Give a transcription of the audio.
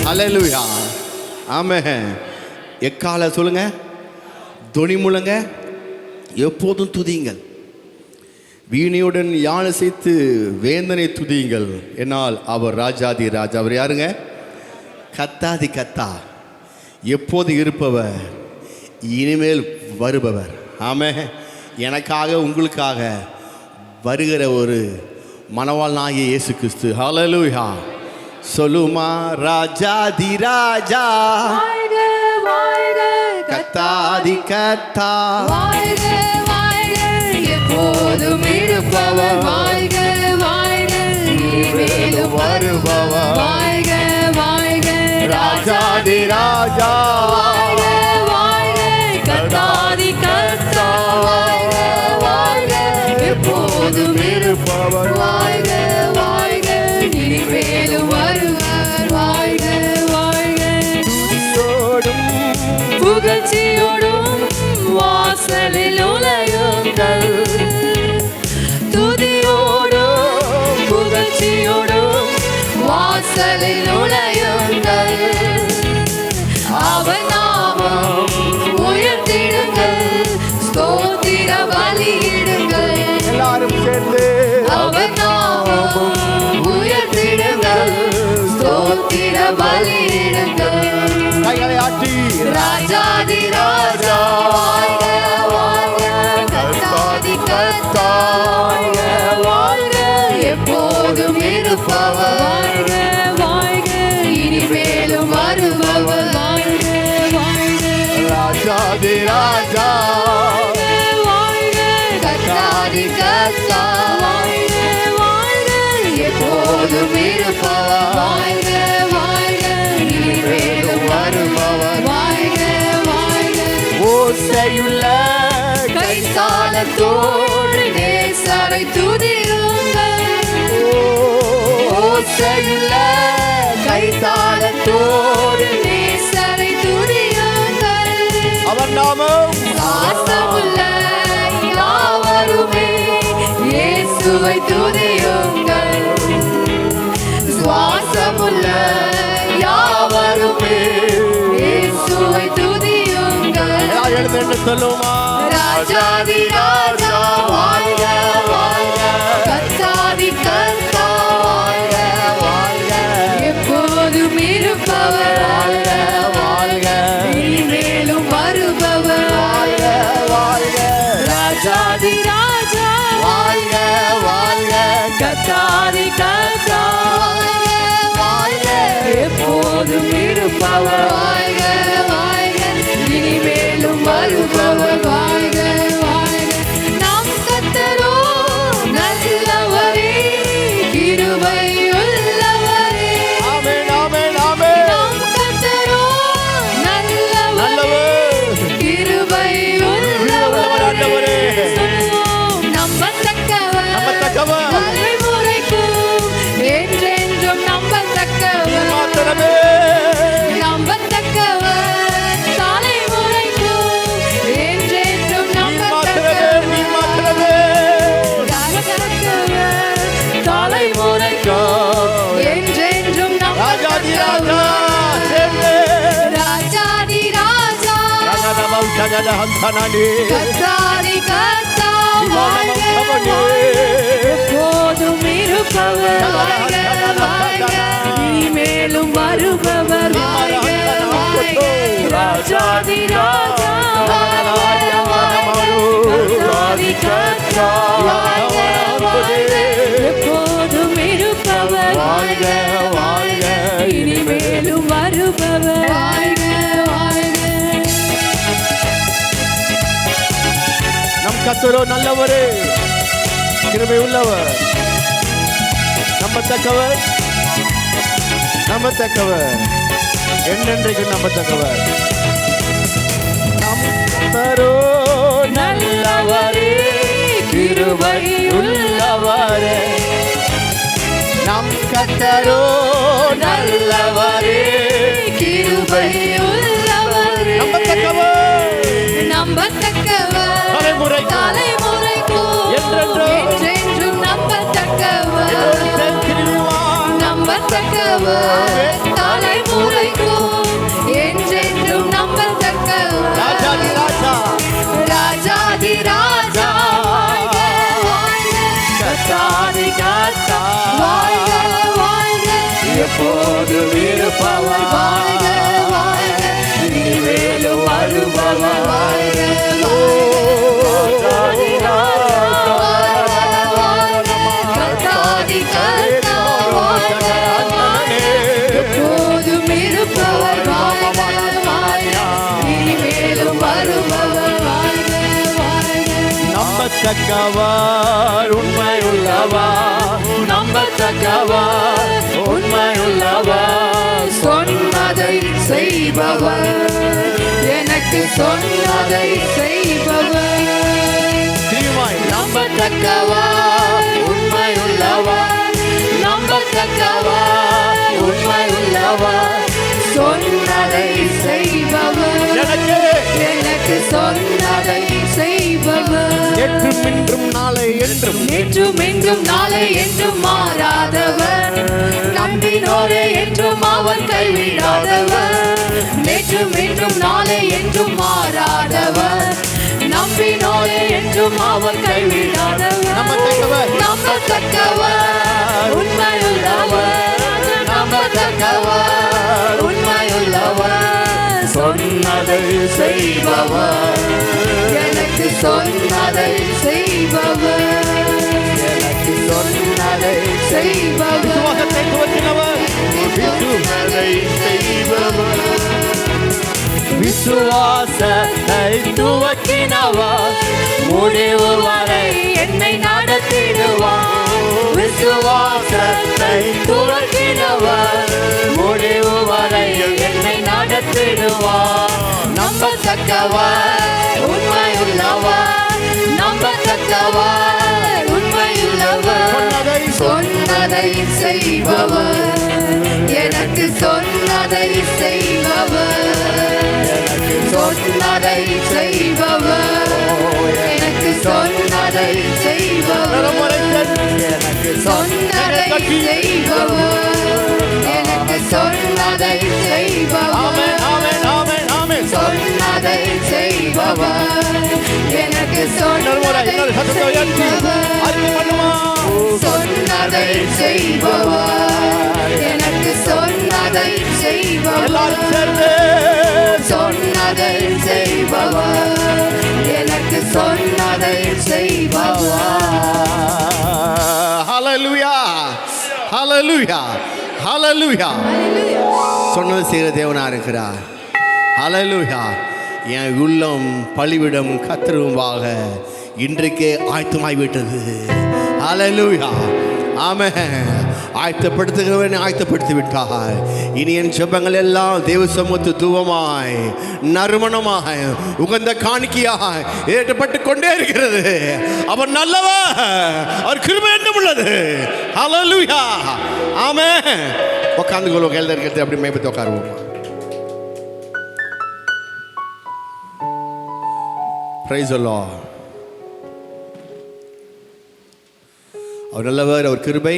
ஹல்லேலூயா. ஆமென். எக்கால சொல்லுங்க, தொனி முழங்க, எப்போதும் துதியுங்கள், வீணையுடன் யாழ் இசைத்து வேந்தனை துதியுங்கள், என்னால் அவர் ராஜாதி ராஜா. அவர் யாருங்க? கத்தாதி கத்தா, எப்போது இருப்பவர், இனிமேல் வருபவர். ஆமென். எனக்காக உங்களுக்காக வருகிற ஒரு மணவாளனாகிய இயேசு கிறிஸ்து. ஹல்லேலூயா. சொல்லுமா, ராஜாதி ராஜா, கத்தாதி கத்தா, எப்போதும் இருப்பவர், வாழ்க வாழ்க, இனிமேலும் வருபவர், வாழ்க வாழ்க, ராஜாதி ராஜா, வாழ்க வாழ்க, கர்த்தாதி கர்த்தா, வாழ்க வாழ்க, எப்போதும் இருப்பவர், வாழ்க வாழ்க, இனிமேலும் வருவார், வாழ்க வாழ்க. துதியோடும் புகழ்ச்சியோடும் வாசலில் உலயுங்கள், துதியோடும் புகழ்ச்சியோடும் வாசலில் உலயுங்கள், அவர் நாமம் உயர்த்திடுங்கள், ஸ்தோத்திர பலியிடுங்கள், எல்லாரும் சேர்ந்து அவர் நாமம் உயர்த்திடுங்கள், ஸ்தோத்திர பலியிடுங்கள், கைகளை ஆட்டி, ராஜாதி ராஜா, வாழ்க வாழ்க, கர்த்தாதி கர்த்தா, வாழ்க வாழ்க, எப்போதும் இருப்பவர், வாழ்க வாழ்க, இனிமேலும் வருபவர், வாழ்க வாழ்க, ராஜாதி ராஜா, வாழ்க கர்த்தாதி கர்த்தா, வாழ்க வாழ்க, எப்போதும் இருப்பவர், வாழ்க வாழ்க, இனிமேலும் வருபவர், வாழ்க வாழ்க. ஓசையுள்ள கைத்தாளத்தோடு நேசரை துதியுங்கள், ஓசையுள்ள கைத்தாளத்தோடு நேசரை துதியுங்கள், அவர் நாமம் வாசமுள்ள யாவருமே இயேசுவை துதியுங்கள், சுவாசமுள்ள யாவருமே இயேசுவை துதியுங்கள், எழுந்து சொல்லுமா, ராஜாதி ராஜா, வாழ்க வாழ்க, கர்த்தாதி கர்த்தா, வாழ்க வாழ்க, எப்போதும் இருப்பவர், வாழ்க வாழ்க, இனிமேலும் வருபவர், வாழ்க வாழ்க, ராஜாதி ராஜா, வாழ்க வாழ்க, கர்த்தாதி கர்த்தா, வாழ்க வாழ்க, எப்போதும் இருப்பவர், வாழ்க வாழ்க, இனிமேலும் வருபவர், வாழ்க வாழ்க. நம் கர்த்தரோ நல்லவரே, கிருபை உள்ளவரே, ஆமென் ஆமென் ஆமென். நம் கர்த்தரோ நல்லவர், கிருபை உள்ளவர், ஆண்டவரே. சொல்லுவோம், நம்பத்தக்கவர், நம்பத்தக்கவர், தலைமுறைக்கும் என்றென்றும் நம்பத்தக்கவர், மாத்திரமே நம்பத்தக்கவர், தலைமுறைக்கும் என்றென்றும் நம்பத்தக்கவர், நீ மாத்திரமே நம்பத்தக்கவர், தலைமுறைக்கும் என்றென்றும் ராஜாதி ராஜா, நம்பத்தக்கவர், சேர்ந்து ராஜாதி ராஜா, ரகதமம் சகத ஹந்தனடி, கர்த்தாதி கர்த்தா, வாழ்க சிவனமம் வாழ்க, எப்போதும் இருப்பவர், வாழ்க வாழ்க, இனிமேலும் வருபவர், வாழ்க வாழ்க, ராஜாதி ராஜா, வாழ்க வாழ்க, கர்த்தாதி கர்த்தா, வாழ்க வாழ்க, எப்போதும் இருப்பவர், வாழ்க வாழ்க, இனிமேலும் வருபவர், வாழ்க வாழ்க. நம் கர்த்தரோ நல்லவரே, கிருபை உள்ளவர், நம்பத்தக்கவர், நம்பத்தக்கவர், என்றென்றைக்கு நம்பத்தக்கவர். நம் கர்த்தரோ நல்லவரே, கிருபை உள்ளவரே, நம் கர்த்தரோ நல்லவரே, கிருபை உள்ளவரே, நம்பத்தக்கவர், நம்பத்தக்கவர், தலைமுறைக்கும் தலைமுறைக்கும் என்றென்றும் நம்பத்தக்கவர், கிருபைவான், நம்பத்தக்கவர், தலைமுறை எப்போதும் இருப்பவர் வாழ்க வாழ்க இனிமேலும் வருபவர் வாழ்க ராஜாதி கர்த்தாதி கர்த்தா வாழ்க எப்போதும் இருப்பவர் வாழ்க வாழ்க இனிமேலும் வருபவர் வாழ்க வாழ்க நம்பத்தக்கவர் உண்மையுள்ளவர் நம்பத்தக்கவர் உண்மையுள்ளவர் சொன்னதை செய்பவர் எனக்கு சொன்னதை செய்பவர் தீமாய் நம்பத்தக்கவர் உண்மையுள்ளவர் நம்பத்தக்கவர் உண்மையுள்ளவர் சொன்னதை செய்பவர் எனக்கு சொன்னதை செய்பவர் நேற்றும் இன்றும் நாளை என்றும் நேற்றும் என்றும் நாளை என்றும் மாறாதவர் நம்பினோரே என்றும் அவர் கைவிடாதவர் நேற்றும் என்றும் நாளை என்றும் மாறாதவர் நம்பினோரே என்றும் அவர் கைவிடாதவர் நம்பத்தக்கவர் உண்மையுள்ளவர் நம்பத்தக்கவர் உண்மையுள்ளவர் சொன்னதை செய்பவர் எனக்கு சொன்னதை செய்பவர் எனக்கு சொன்னதை செய்பவர் விசுவாசத்தை துவக்கினவர் விசுவாசத்தை செய்பவர் விசுவாசத்தை துவக்கினவர் முடிவு வரை என்னை நடத்திடுவார் விசுவாசத்தை துவக்கினவர் முடிவு வரை என்னை நடத்திடுவார் நம்பத்தக்கவர் உண்மையுள்ளவர் நம்பத்தக்கவர் உண்மையுள்ளவர் சொன்னதை செய்பவர் எனக்கு சொன்னதை செய்பவர் சொன்னதை செய்பவர் எனக்கு சொன்னதை செய்பவர் எனக்கு சொன்னதை செய்பவர் எனக்கு சொன்னதை செய்பவர் ஆமென் ஆமென் ஆமென் ஆமென் சொன்னதை செய்பவர் எனக்கு இன்னொரு சத்தத்தை சொன்னதை உயர்த்தி அறிக்கை பண்ணுமா சொன்னதை செய்பவர் எனக்கு சொன்னதை எல்லாரும் செய்பவர் சேர்ந்து சொன்னதை செய்பவர் எனக்கு சொன்னதை செய்பவர் ஹalleluya ஹalleluya ஹalleluya சொன்னது செய்கிற தேவனா இருக்கிறார் ஹalleluya என் உள்ளம் பலிவிடம் கத்தருவாக இன்றைக்கே ஆயத்தமாய் விட்டது ஹalleluya ஆமென் ஆயத்தப்படுத்துகிறவனை ஆயத்தப்படுத்தி விட்டார் இனி என் ஜெபங்கள் எல்லாம் தேவ சமூகத்து தூவமாய் நறுமணமாய் உகந்த காணிக்கையாய் ஏற்றப்பட்டு கொண்டே இருக்கிறது அவர் நல்லவர் அவர் கிருபை என்றும் உள்ளது ஹalleluya ஆமென் உட்கார்ந்து கொள்ளுங்க எழுந்திருக்கிறது அப்படி மேய்ப்பத்து உட்காருவோம் Praise the Lord. அவர் நல்லவர் அவர் கிருபை